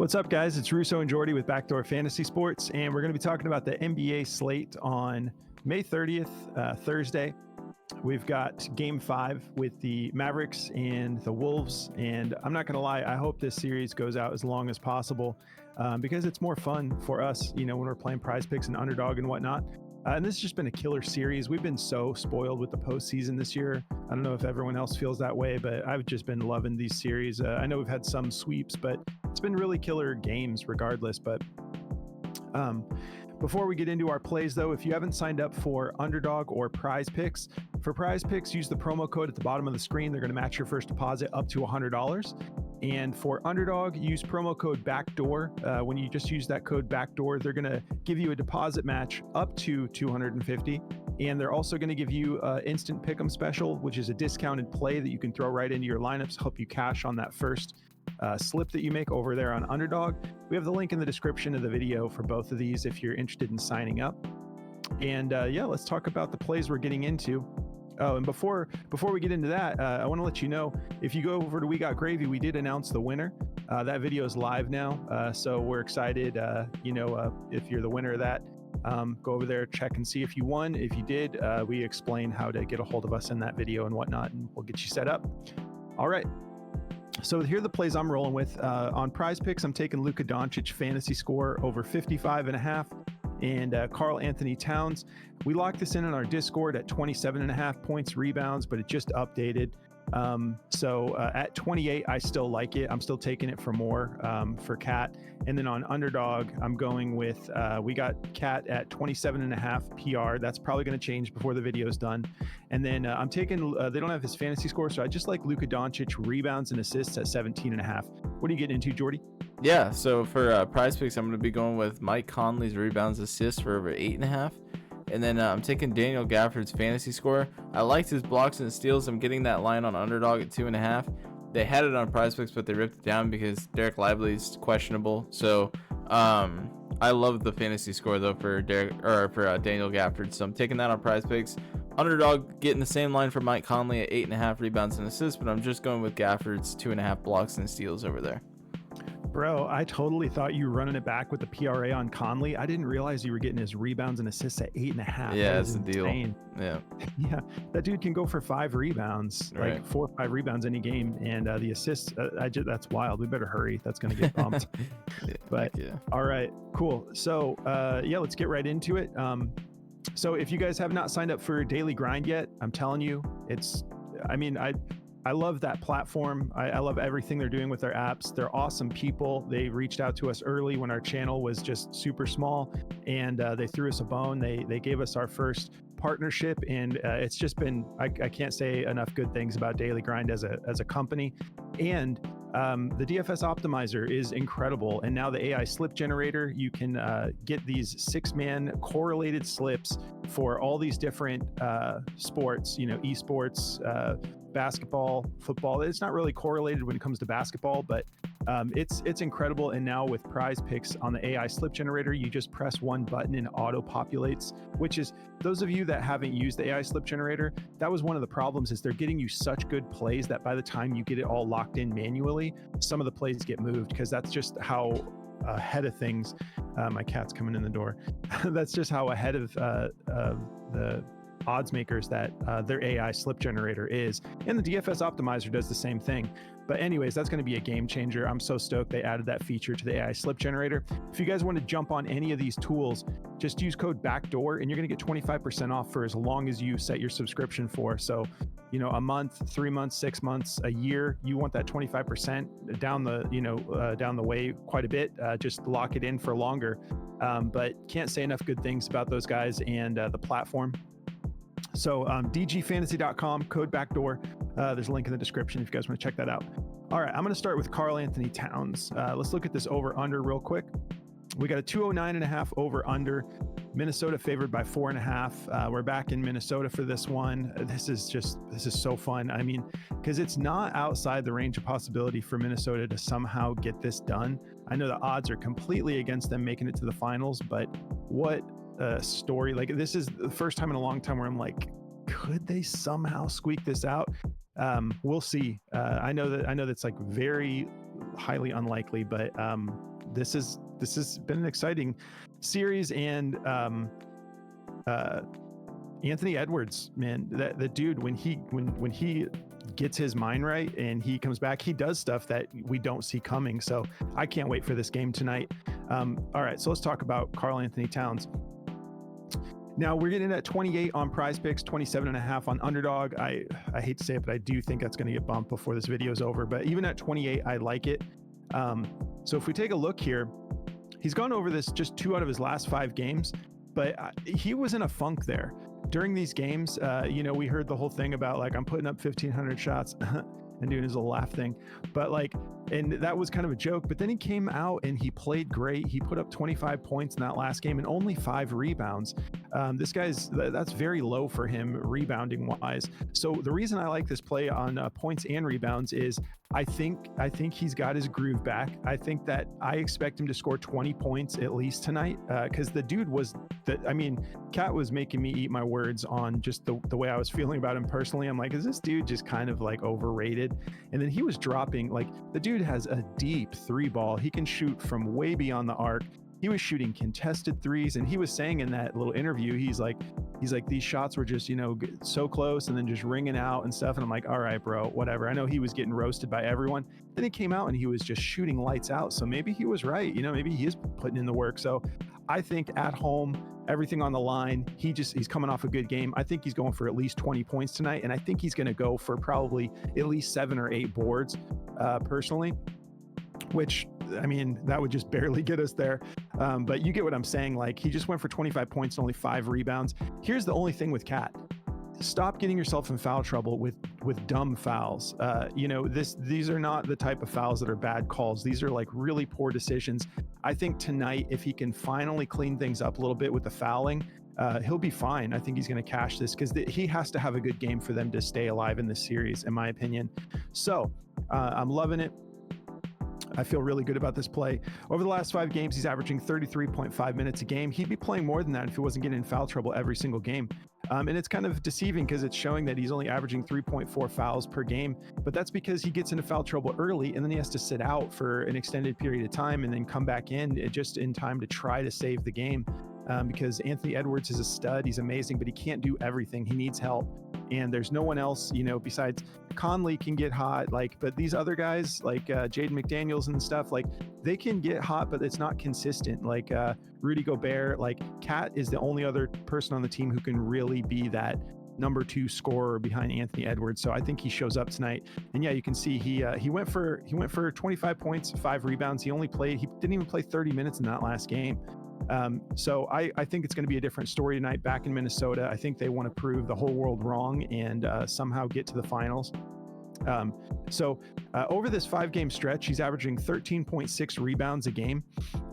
What's up, guys? It's Russo and Jordy with Backdoor Fantasy Sports, and we're going to be talking about the NBA slate on May 30th, Thursday. We've got Game 5 with the Mavericks and the Wolves, and I'm not going to lie, I hope this series goes out as long as possible because it's more fun for us, when we're playing Prize Picks and Underdog and whatnot. And this has just been a killer series. We've been so spoiled with the postseason this year. I don't know if everyone else feels that way, but I've just been loving these series. I know we've had some sweeps, but it's been really killer games regardless. But before we get into our plays, though, if you haven't signed up for Underdog or Prize Picks, for Prize Picks, use the promo code at the bottom of the screen. They're going to match your first deposit up to $100. And for Underdog, use promo code BACKDOOR. When you just use that code BACKDOOR, they're going to give you a deposit match up to $250. And they're also going to give you an instant pick'em special, which is a discounted play that you can throw right into your lineups, help you cash on that first slip that you make over there on Underdog. We have the link in the description of the video for both of these if you're interested in signing up. And let's talk about the plays we're getting into. Oh, and before we get into that, I want to let you know, if you go over to We Got Gravy, we did announce the winner. That video is live now, so we're excited. If you're the winner of that, go over there, check and see if you won. If you did, we explain how to get a hold of us in that video and whatnot, and we'll get you set up. All right. So here are the plays I'm rolling with. On Prize Picks, I'm taking Luka Doncic fantasy score over 55.5. And Karl Anthony Towns. We locked this in on our Discord at 27.5 points, rebounds, but it just updated. So at 28, I still like it. I'm still taking it for more for Cat. And then on Underdog, I'm going with, we got Cat at 27.5 PR. That's probably going to change before the video is done. And then I'm taking, they don't have his fantasy score, so I just like Luka Doncic rebounds and assists at 17.5. What are you getting into, Jordy? Yeah, so for Prize Picks, I'm going to be going with Mike Conley's rebounds assists for over 8.5. And then I'm taking Daniel Gafford's fantasy score. I liked his blocks and steals. I'm getting that line on Underdog at 2.5. They had it on Prize Picks, but they ripped it down because Derek Lively's questionable. So I love the fantasy score though for Daniel Gafford. So I'm taking that on Prize Picks. Underdog getting the same line for Mike Conley at 8.5 rebounds and assists, but I'm just going with Gafford's 2.5 blocks and steals over there. Bro, I totally thought you were running it back with the PRA on Conley. I didn't realize you were getting his rebounds and assists at 8.5. Yeah, that's the deal. Yeah. Yeah, that dude can go for 5 rebounds, right. Like 4 or 5 rebounds any game. And the assists, that's wild. We better hurry. That's going to get bumped. All right, cool. So, let's get right into it. So if you guys have not signed up for Daily Grind yet, I'm telling you, I love that platform. I love everything they're doing with their apps. They're awesome people. They reached out to us early when our channel was just super small, and they threw us a bone. They gave us our first partnership, and it's just been, I can't say enough good things about Daily Grind as a company. And the DFS optimizer is incredible. And now the AI slip generator, you can get these 6-man correlated slips for all these different sports, esports, basketball, football. It's not really correlated when it comes to basketball, but it's incredible. And now with Prize Picks on the AI slip generator, you just press one button and auto populates, which is, those of you that haven't used the AI slip generator, that was one of the problems, is they're getting you such good plays that by the time you get it all locked in manually, some of the plays get moved, because that's just how ahead of things. My cat's coming in the door. That's just how ahead of the odds makers that their AI slip generator is. And the DFS optimizer does the same thing. But anyways, that's going to be a game changer. I'm so stoked they added that feature to the AI slip generator. If you guys want to jump on any of these tools, just use code BACKDOOR and you're going to get 25% off for as long as you set your subscription for. So, a month, 3 months, 6 months, a year, you want that 25% down the way quite a bit. Just lock it in for longer. But can't say enough good things about those guys and the platform. So dgfantasy.com, code BACKDOOR. There's a link in the description if you guys want to check that out. All right, I'm going to start with Karl Anthony Towns. Let's look at this over-under real quick. We got a 209.5 over-under. Minnesota favored by 4.5. We're back in Minnesota for this one. This is so fun. I mean, because it's not outside the range of possibility for Minnesota to somehow get this done. I know the odds are completely against them making it to the finals, but what story. Like, this is the first time in a long time where I'm like, could they somehow squeak this out? We'll see. I know that's like very highly unlikely, but this has been an exciting series. And Anthony Edwards, man, the dude, when he gets his mind right and he comes back, he does stuff that we don't see coming. So I can't wait for this game tonight. All right, so let's talk about Karl-Anthony Towns. Now we're getting at 28 on Prize Picks, 27.5 on Underdog. I hate to say it, but I do think that's going to get bumped before this video is over. But even at 28, I like it. So if we take a look here, he's gone over this just 2 out of his last 5 games, but he was in a funk there. During these games, we heard the whole thing about like, I'm putting up 1,500 shots and doing his little laugh thing. But and that was kind of a joke, but then he came out and he played great. He put up 25 points in that last game and only 5 rebounds. This that's very low for him rebounding wise. So the reason I like this play on points and rebounds is I think he's got his groove back. I think that I expect him to score 20 points at least tonight, because the dude Kat was making me eat my words on just the way I was feeling about him personally. I'm like, is this dude just kind of like overrated? And then he was dropping, like, the dude has a deep 3 ball. He can shoot from way beyond the arc. He was shooting contested threes, and he was saying in that little interview, he's like, these shots were just, so close and then just ringing out and stuff. And I'm like, all right, bro, whatever. I know he was getting roasted by everyone. Then he came out and he was just shooting lights out. So maybe he was right. Maybe he is putting in the work. So I think at home, everything on the line, he's coming off a good game. I think he's going for at least 20 points tonight. And I think he's going to go for probably at least 7 or 8 boards, personally, which, that would just barely get us there. But you get what I'm saying. Like, he just went for 25 points and only 5 rebounds. Here's the only thing with Kat. Stop getting yourself in foul trouble with dumb fouls. These are not the type of fouls that are bad calls. These are like really poor decisions. I think tonight, if he can finally clean things up a little bit with the fouling, he'll be fine. I think he's going to cash this because he has to have a good game for them to stay alive in this series, in my opinion. So I'm loving it. I feel really good about this play. Over the last 5 games, he's averaging 33.5 minutes a game. He'd be playing more than that if he wasn't getting in foul trouble every single game. And it's kind of deceiving because it's showing that he's only averaging 3.4 fouls per game, but that's because he gets into foul trouble early and then he has to sit out for an extended period of time and then come back in just in time to try to save the game. Because Anthony Edwards is a stud. He's amazing, but he can't do everything. He needs help. And there's no one else, besides Conley can get hot, but these other guys like Jaden McDaniels and stuff, they can get hot, but it's not consistent. Rudy Gobert, Kat is the only other person on the team who can really be that number 2 scorer behind Anthony Edwards. So I think he shows up tonight. And yeah, you can see he went for 25 points, 5 rebounds. He didn't even play 30 minutes in that last game. So I think it's going to be a different story tonight back in Minnesota. I think they want to prove the whole world wrong and somehow get to the finals. Over this 5-game stretch, he's averaging 13.6 rebounds a game.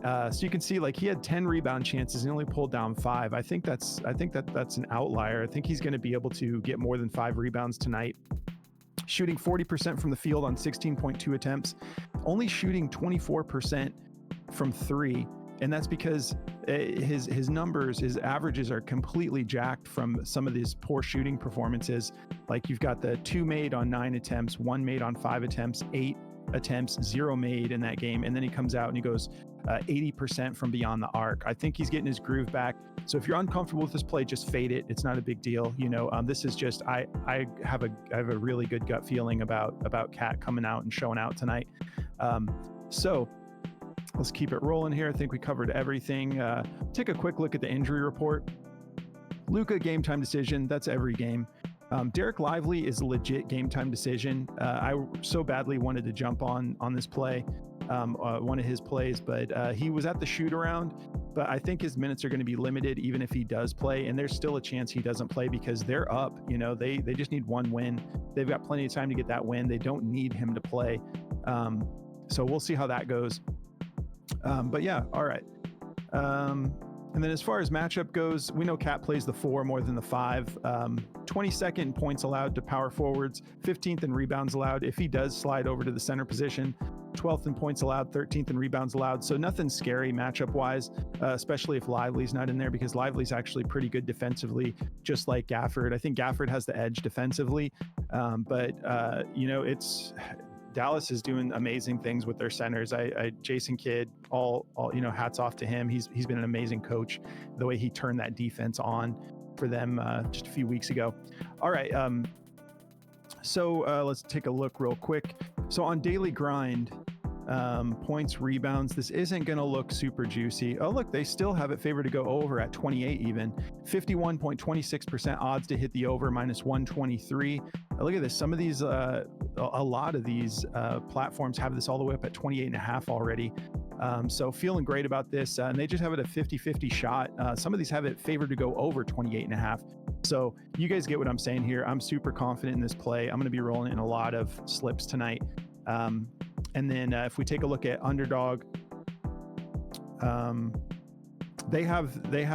So you can see he had 10 rebound chances and only pulled down 5. I think that's an outlier. I think he's going to be able to get more than 5 rebounds tonight. Shooting 40% from the field on 16.2 attempts, only shooting 24% from 3. And that's because his numbers, his averages are completely jacked from some of these poor shooting performances. Like, you've got the 2 made on 9 attempts, 1 made on 5 attempts, 8 attempts, 0 made in that game. And then he comes out and he goes 80% from beyond the arc. I think he's getting his groove back. So if you're uncomfortable with this play, just fade it. It's not a big deal. This is just, I have a really good gut feeling about Kat coming out and showing out tonight. Let's keep it rolling here. I think we covered everything. Take a quick look at the injury report. Luka, game time decision. That's every game. Derek Lively is a legit game time decision. I so badly wanted to jump on this play, one of his plays, but he was at the shoot around. But I think his minutes are going to be limited even if he does play. And there's still a chance he doesn't play because they're up. They just need 1 win. They've got plenty of time to get that win. They don't need him to play. So we'll see how that goes. But yeah, all right. And then as far as matchup goes, we know Kat plays the 4 more than the 5. 22nd in points allowed to power forwards, 15th in rebounds allowed. If he does slide over to the center position, 12th in points allowed, 13th in rebounds allowed. So nothing scary matchup wise, especially if Lively's not in there, because Lively's actually pretty good defensively, just like Gafford. I think Gafford has the edge defensively. But it's Dallas is doing amazing things with their centers. Jason Kidd, all hats off to him. He's been an amazing coach. The way he turned that defense on for them just a few weeks ago. All right, so let's take a look real quick. So on Daily Grind, points, rebounds, this isn't going to look super juicy. Oh, look, they still have it favored to go over at 28 even. 51.26% odds to hit the over, minus 123. Look at this. Some of these, a lot of these platforms have this all the way up at 28.5 already. So feeling great about this. And they just have it a 50-50 shot. Some of these have it favored to go over 28.5. So you guys get what I'm saying here. I'm super confident in this play. I'm going to be rolling in a lot of slips tonight. And then if we take a look at Underdog, they have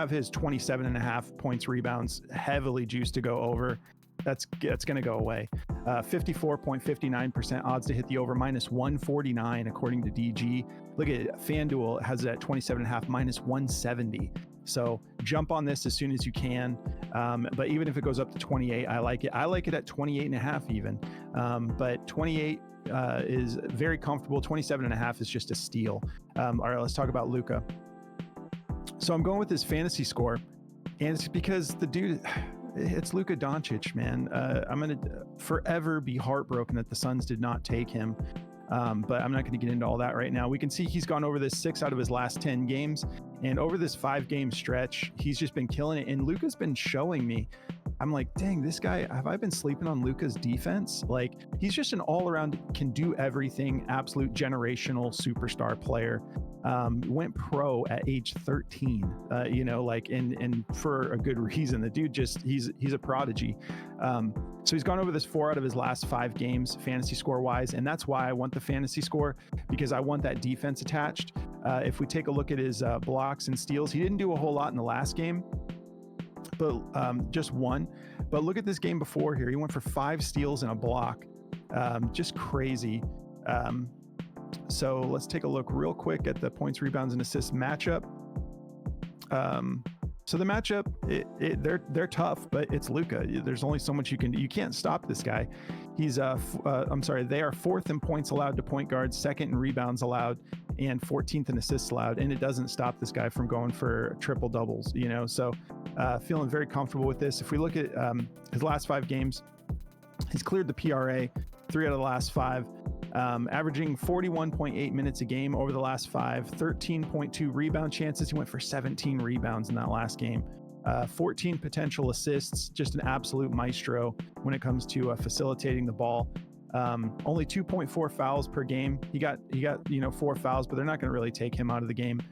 his 27.5 points, rebounds, heavily juiced to go over. That's going to go away. 54.59% odds to hit the over, minus 149 according to DG. Look at it, FanDuel has it at 27.5, minus 170. So jump on this as soon as you can. But even if it goes up to 28, I like it. I like it at 28.5 even. But 28 is very comfortable. 27.5 is just a steal. All right, let's talk about Luka. So I'm going with his fantasy score, and it's because the dude, it's Luka Doncic, man. I'm going to forever be heartbroken that the Suns did not take him. But I'm not going to get into all that right now. We can see he's gone over this 6 out of his last 10 games. And over this 5-game stretch, he's just been killing it. And Luka's been showing me, I'm like, dang, this guy, have I been sleeping on Luka's defense? Like, he's just an all-around, can do everything, absolute generational superstar player. Went pro at age 13, and for a good reason. The dude he's a prodigy. So he's gone over this 4 out of his last 5 games, fantasy score wise. And that's why I want the fantasy score, because I want that defense attached. If we take a look at his blocks and steals, he didn't do a whole lot in the last game, but just one. But look at this game before here. He went for 5 steals and a block. Just crazy. So let's take a look real quick at the points, rebounds, and assists matchup. So the matchup, they're tough, but it's Luka. There's only so much you can't stop this guy. He's they are 4th in points allowed to point guards, 2nd in rebounds allowed, and 14th in assists allowed. And it doesn't stop this guy from going for triple doubles, So feeling very comfortable with this. If we look at his last 5 games, he's cleared the PRA 3 out of the last 5. Averaging 41.8 minutes a game over the last 5, 13.2 rebound chances. He went for 17 rebounds in that last game. 14 potential assists, just an absolute maestro when it comes to facilitating the ball. Only 2.4 fouls per game. He got 4 fouls, but they're not going to really take him out of the game.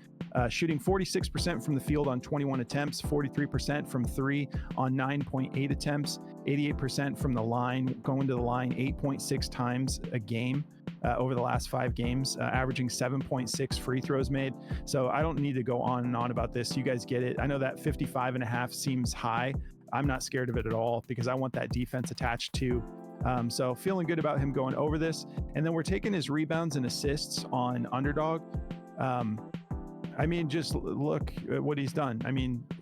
Shooting 46% from the field on 21 attempts, 43% from 3 on 9.8 attempts, 88% from the line, going to the line 8.6 times a game over the last 5 games, averaging 7.6 free throws made. So I don't need to go on and on about this. You guys get it. I know that 55.5 seems high. I'm not scared of it at all because I want that defense attached too. So feeling good about him going over this. And then we're taking his rebounds and assists on Underdog. Just look at what he's done.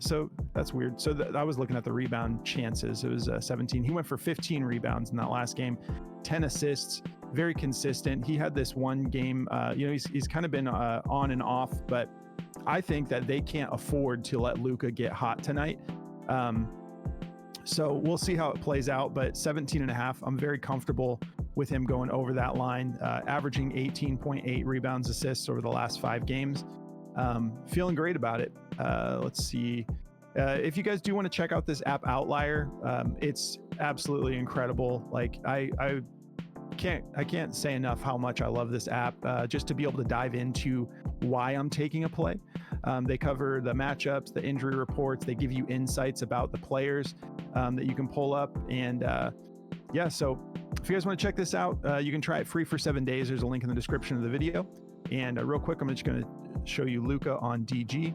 So that's weird. So I was looking at the rebound chances. It was 17. He went for 15 rebounds in that last game, 10 assists, very consistent. He had this one game, he's kind of been on and off, but I think that they can't afford to let Luka get hot tonight. So we'll see how it plays out, but 17.5, I'm very comfortable with him going over that line, averaging 18.8 rebounds, assists over the last 5 games. Feeling great about it. Let's see. If you guys do want to check out this app Outlier, it's absolutely incredible. Like I can't say enough how much I love this app, just to be able to dive into why I'm taking a play. They cover the matchups, the injury reports. They give you insights about the players that you can pull up. And so if you guys want to check this out, you can try it free for 7 days. There's a link in the description of the video. And real quick, I'm just going to show you Luka on DG.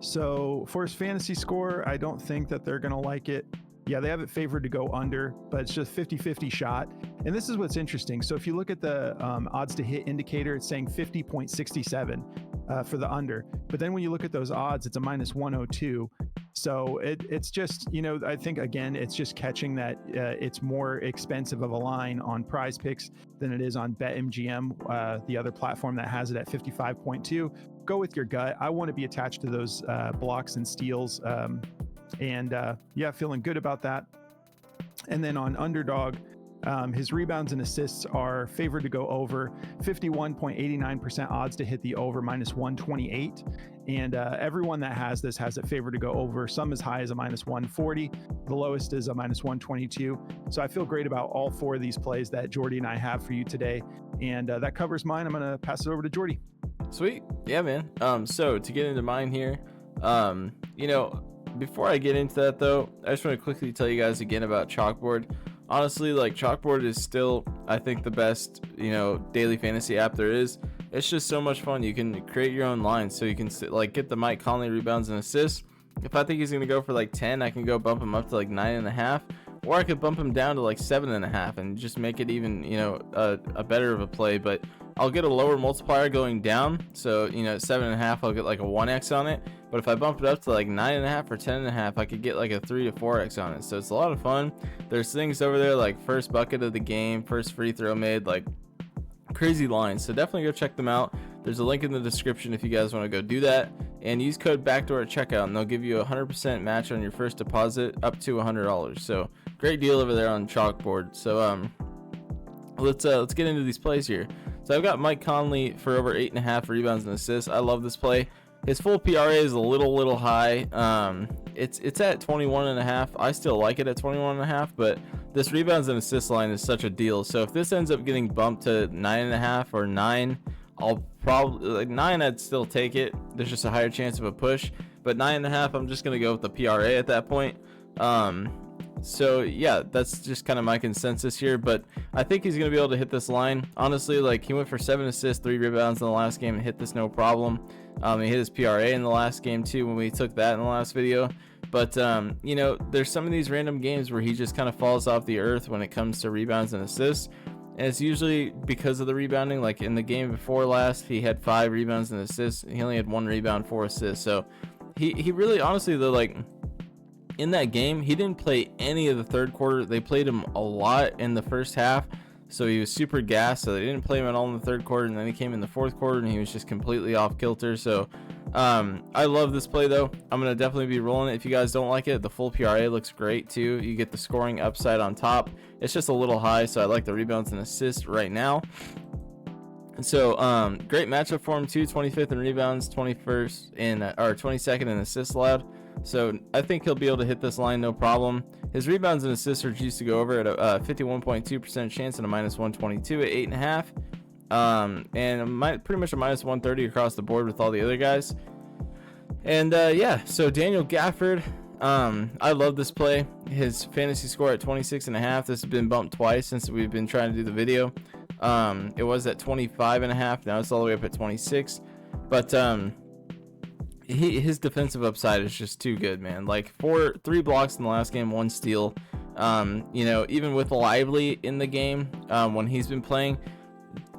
So for his fantasy score, I don't think that they're going to like it. Yeah, they have it favored to go under, but it's just 50-50 shot. And this is what's interesting. So if you look at the odds to hit indicator, it's saying 50.67 for the under. But then when you look at those odds, it's a minus 102. So it's just, I think, again, it's just catching that it's more expensive of a line on Prize Picks than it is on BetMGM, the other platform that has it at 55.2. Go with your gut. I want to be attached to those blocks and steals. Yeah, feeling good about that. And then on Underdog, his rebounds and assists are favored to go over, 51.89% odds to hit the over, -128. And everyone that has this has it favored to go over, some as high as a -140. The lowest is a -122. So I feel great about all 4 of these plays that Jordy and I have for you today. And that covers mine. I'm going to pass it over to Jordy. Sweet. Yeah, man. So to get into mine here, before I get into that though, I just want to quickly tell you guys again about Chalkboard. Honestly, like, Chalkboard is still, I think, the best, daily fantasy app there is. It's just so much fun. You can create your own lines, so you can get the Mike Conley rebounds and assists. If I think he's gonna go for like 10, I can go bump him up to like 9.5, or I could bump him down to like 7.5 and just make it even, a better of a play. But I'll get a lower multiplier going down, so at 7.5 I'll get like a 1x on it. But if I bump it up to like 9.5 or 10.5, I could get like a 3 to 4x on it. So it's a lot of fun. There's things over there like first bucket of the game, first free throw made, like crazy lines. So definitely go check them out. There's a link in the description if you guys want to go do that, and use code backdoor at checkout, and they'll give you a 100% match on your first deposit up to $100. So great deal over there on Chalkboard. So let's get into these plays here. So I've got Mike Conley for over 8.5 rebounds and assists. I love this play. His full PRA is a little high. It's at 21.5. I still like it at 21.5, but this rebounds and assist line is such a deal. So if this ends up getting bumped to 9.5 or 9, I'll probably, like, 9, I'd still take it. There's just a higher chance of a push, but 9.5, I'm just gonna go with the PRA at that point. So yeah, that's just kind of my consensus here, but I think he's gonna be able to hit this line. Honestly, like, he went for 7 assists, 3 rebounds in the last game and hit this no problem. He hit his PRA in the last game too when we took that in the last video. But there's some of these random games where he just kind of falls off the earth when it comes to rebounds and assists, and it's usually because of the rebounding. Like in the game before last, he had 5 rebounds and assists. He only had 1 rebound, 4 assists. So he really, honestly though, like, in that game, he didn't play any of the third quarter. They played him a lot in the first half, so he was super gassed. So they didn't play him at all in the third quarter, and then he came in the fourth quarter and he was just completely off kilter. So I love this play though. I'm gonna definitely be rolling it. If you guys don't like it, the full PRA looks great too. You get the scoring upside on top. It's just a little high, so I like the rebounds and assists right now. So great matchup for him too. 25th in rebounds, 21st in or 22nd in assists allowed. So I think he'll be able to hit this line no problem. His rebounds and assists are juiced to go over at a 51.2% chance and a -122 at 8.5. And pretty much a -130 across the board with all the other guys. And yeah, so Daniel Gafford, I love this play. His fantasy score at 26.5. This has been bumped twice since we've been trying to do the video. It was at 25.5. Now it's all the way up at 26. But his defensive upside is just too good, man. Like 3 blocks in the last game, 1 steal. Even with Lively in the game, when he's been playing,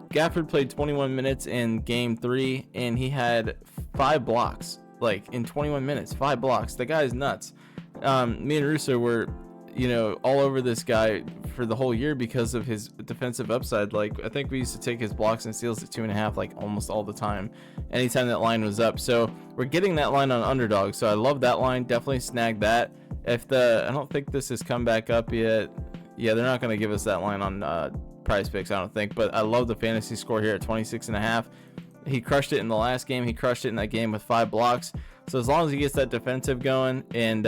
Gafford played 21 minutes in game 3 and he had 5 blocks. Like in 21 minutes, 5 blocks. The guy's nuts. Me and Russo were, all over this guy for the whole year because of his defensive upside. Like, I think we used to take his blocks and steals at 2.5 like almost all the time, anytime that line was up. So we're getting that line on Underdog, so I love that line. Definitely snag that. I don't think this has come back up yet. Yeah, they're not going to give us that line on Prize Picks, I don't think, but I love the fantasy score here at 26.5. He crushed it in the last game. He crushed it in that game with 5 blocks. So as long as he gets that defensive going and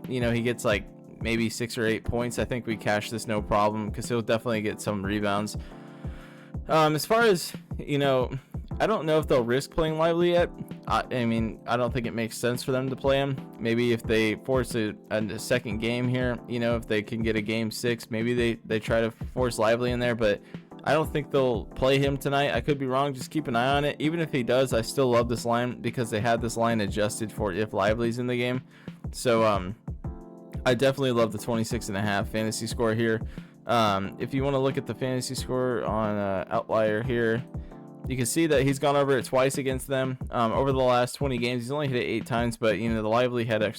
he gets like maybe 6 or 8 points, I think we cash this no problem, because he'll definitely get some rebounds. As far as, I don't know if they'll risk playing Lively yet. I mean, I don't think it makes sense for them to play him. Maybe if they force a second game here, if they can get a game 6, maybe they try to force Lively in there, but I don't think they'll play him tonight. I could be wrong. Just keep an eye on it. Even if he does, I still love this line because they had this line adjusted for if Lively's in the game. So I definitely love the 26.5 fantasy score here. If you want to look at the fantasy score on Outlier here, You can see that he's gone over it twice against them. Over the last 20 games, he's only hit it 8 times, but the Lively had an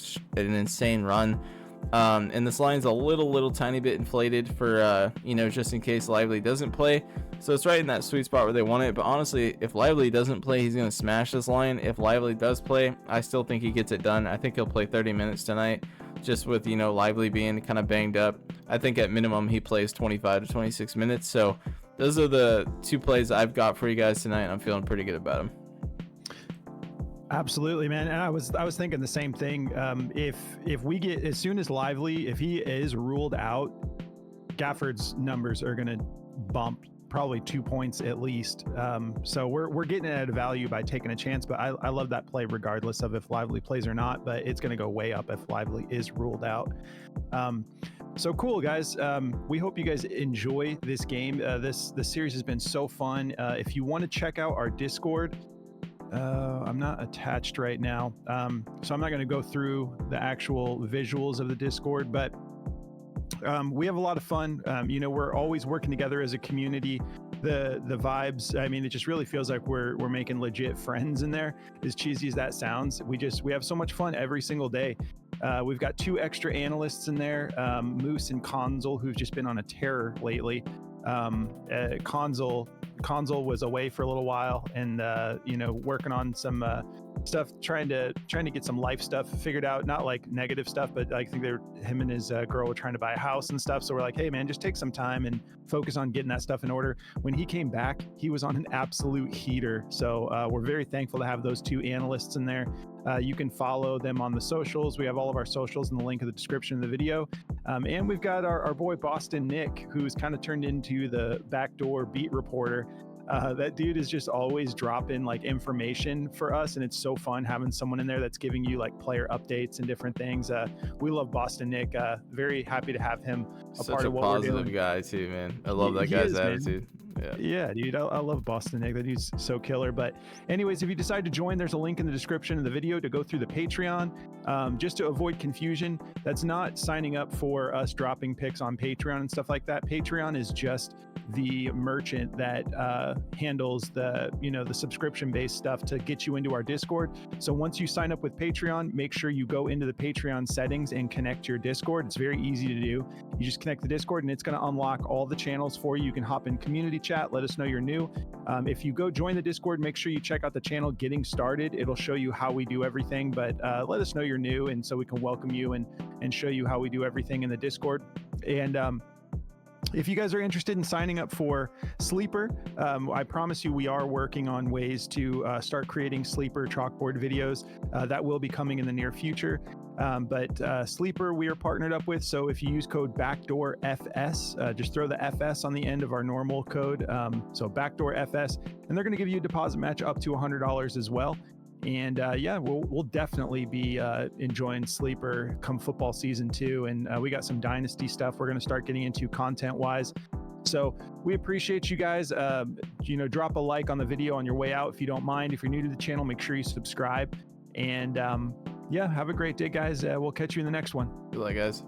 insane run. And this line's a little tiny bit inflated for just in case Lively doesn't play. So it's right in that sweet spot where they want it. But honestly, if Lively doesn't play, he's going to smash this line. If Lively does play, I still think he gets it done. I think he'll play 30 minutes tonight, just with Lively being kind of banged up. I think at minimum he plays 25 to 26 minutes. So those are the 2 plays I've got for you guys tonight, and I'm feeling pretty good about them. Absolutely, man. And I was thinking the same thing. If we get, as soon as Lively, if he is ruled out, Gafford's numbers are going to bump probably 2 points at least. So we're getting it at a value by taking a chance, but I love that play regardless of if Lively plays or not, but it's going to go way up if Lively is ruled out. So cool, guys. We hope you guys enjoy this game. This series has been so fun. If you want to check out our Discord, I'm not attached right now, so I'm not going to go through the actual visuals of the Discord, but we have a lot of fun. We're always working together as a community. The vibes, I mean, it just really feels like we're making legit friends in there, as cheesy as that sounds. We have so much fun every single day. We've got 2 extra analysts in there, Moose and Consul, who've just been on a tear lately. Consul was away for a little while and working on some stuff, trying to get some life stuff figured out, not like negative stuff, but I think him and his girl were trying to buy a house and stuff. So we're like, hey man, just take some time and focus on getting that stuff in order. When he came back, he was on an absolute heater. So we're very thankful to have those 2 analysts in there. You can follow them on the socials. We have all of our socials in the link in the description of the video. And we've got our boy Boston Nick, who's kind of turned into the backdoor beat reporter. That dude is just always dropping like information for us, and it's so fun having someone in there that's giving you like player updates and different things. We love Boston Nick. Very happy to have him a part of what we're doing. Such a positive guy too, man. I love that guy's attitude. Yeah, dude, I love Boston Nick. That dude's so killer. But anyways, if you decide to join, there's a link in the description of the video to go through the Patreon. Just to avoid confusion, that's not signing up for us dropping picks on Patreon and stuff like that. Patreon is just the merchant that handles the subscription based stuff to get you into our Discord. So once you sign up with Patreon, make sure you go into the Patreon settings and connect your Discord. It's very easy to do. You just connect the Discord and it's going to unlock all the channels for you. You can hop in community chat, let us know you're new. If you go join the Discord, make sure you check out the channel Getting Started. It'll show you how we do everything, but let us know you're new, and so we can welcome you and show you how we do everything in the Discord. And if you guys are interested in signing up for Sleeper, I promise you we are working on ways to start creating Sleeper chalkboard videos. That will be coming in the near future. But Sleeper we are partnered up with, so if you use code BackdoorFS, just throw the FS on the end of our normal code, so BackdoorFS, and they're going to give you a deposit match up to $100 as well. And we'll definitely be enjoying Sleeper come football season 2, and we got some dynasty stuff we're going to start getting into content wise. So we appreciate you guys. Drop a like on the video on your way out if you don't mind. If you're new to the channel, make sure you subscribe. And have a great day, guys. We'll catch you in the next one. Good luck, guys.